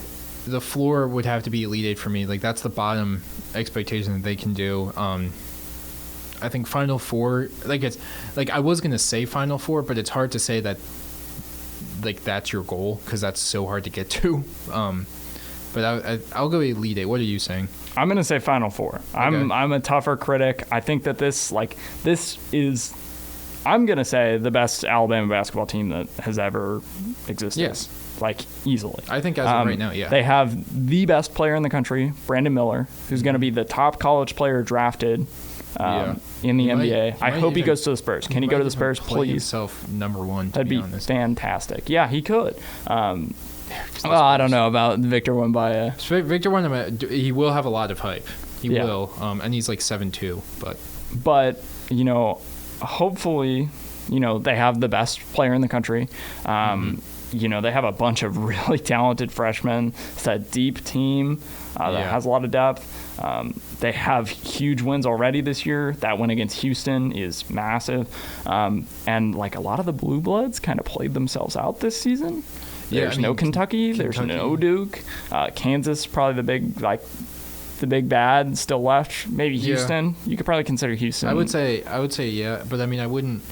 the floor would have to be Elite Eight for me. Like that's the bottom expectation that they can do. I think Final Four, I was gonna say Final Four, but it's hard to say that. Like that's your goal because that's so hard to get to. But I'll go Elite Eight. What are you saying? I'm going to say Final Four. Okay. I'm a tougher critic. I think that this is, I'm going to say, the best Alabama basketball team that has ever existed. Yes. Like, easily. I think as of right now, yeah. They have the best player in the country, Brandon Miller, who's going to be the top college player drafted in the NBA. I hope he goes to the Spurs. Can he go to the Spurs, play please? himself number one, That'd be honest. fantastic. Yeah, he could. Well, I don't know about Victor Wembanyama. Victor Wembanyama, he will have a lot of hype. He Yeah. will. And he's like 7'2", But, hopefully, they have the best player in the country. They have a bunch of really talented freshmen. It's a deep team that has a lot of depth. They have huge wins already this year. That win against Houston is massive. And like a lot of the Blue Bloods kind of played themselves out this season. There's no Kentucky. There's no Duke. Kansas, probably the big bad still left. Maybe Houston. You could probably consider Houston. I would say yeah, but I mean I wouldn't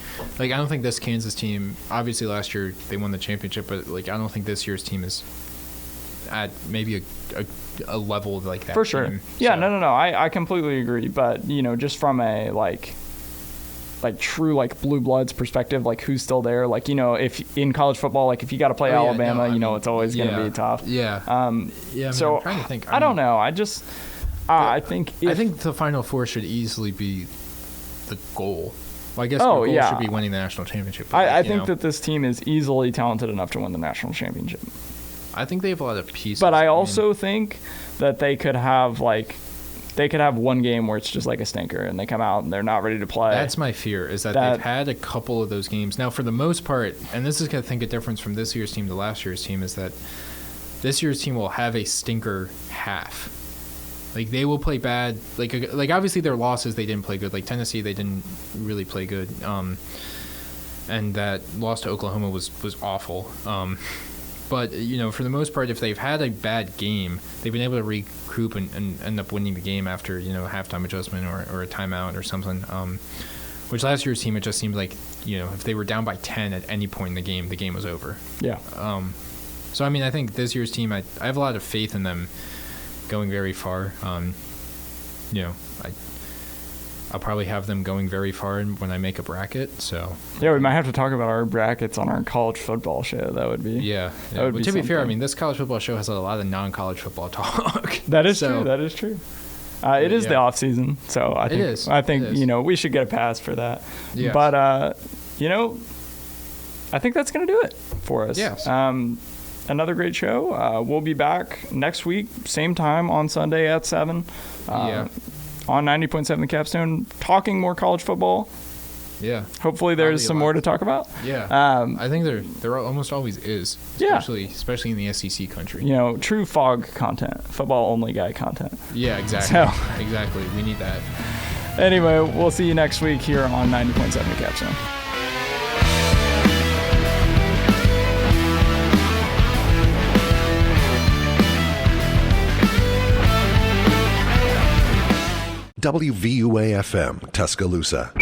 I don't think this Kansas team, obviously last year they won the championship, but I don't think this year's team is at maybe a level like that. For sure. team. Yeah, So- no. I completely agree, but just from a true blue bloods perspective, who's still there, if in college football, if you got to play Alabama, it's always going to be tough. Yeah. So I'm trying to think. I don't know. I think the Final Four should easily be the goal. Well, I guess the Oh, goal yeah. should be winning the national championship. but, I think that this team is easily talented enough to win the national championship. I think they have a lot of pieces. But I mean, also think that they could have one game where it's just like a stinker and they come out and they're not ready to play. that's my fear, is that they've had a couple of those games. Now, for the most part, and this is going to think a difference from this year's team to last year's team, is that this year's team will have a stinker half. They will play bad. Obviously their losses, they didn't play good. Tennessee, they didn't really play good. And that loss to Oklahoma was awful. But, for the most part, if they've had a bad game, they've been able to recoup and end up winning the game after, a halftime adjustment or a timeout or something. Which last year's team, it just seemed like, if they were down by 10 at any point in the game was over. Yeah. So, I mean, I think this year's team, I have a lot of faith in them going very far. I'll probably have them going very far when I make a bracket. So Yeah, we might have to talk about our brackets on our college football show. That would be yeah. That would But be to be fair, I something. mean, this college football show has a lot of non-college football talk. That is So- true. That is true. It is the yeah. off season, so I think is. I think It is. we should get a pass for that. Yes. But I think that's gonna do it for us. Yes. another great show. We'll be back next week, same time on Sunday at 7. On 90.7 The Capstone, talking more college football. Yeah. Hopefully there's some more to talk about. Yeah. I think there almost always is. Especially in the SEC country. True fog content, football only guy content. Yeah, exactly. Exactly. We need that. Anyway, we'll see you next week here on 90.7 The Capstone. WVUA FM, Tuscaloosa.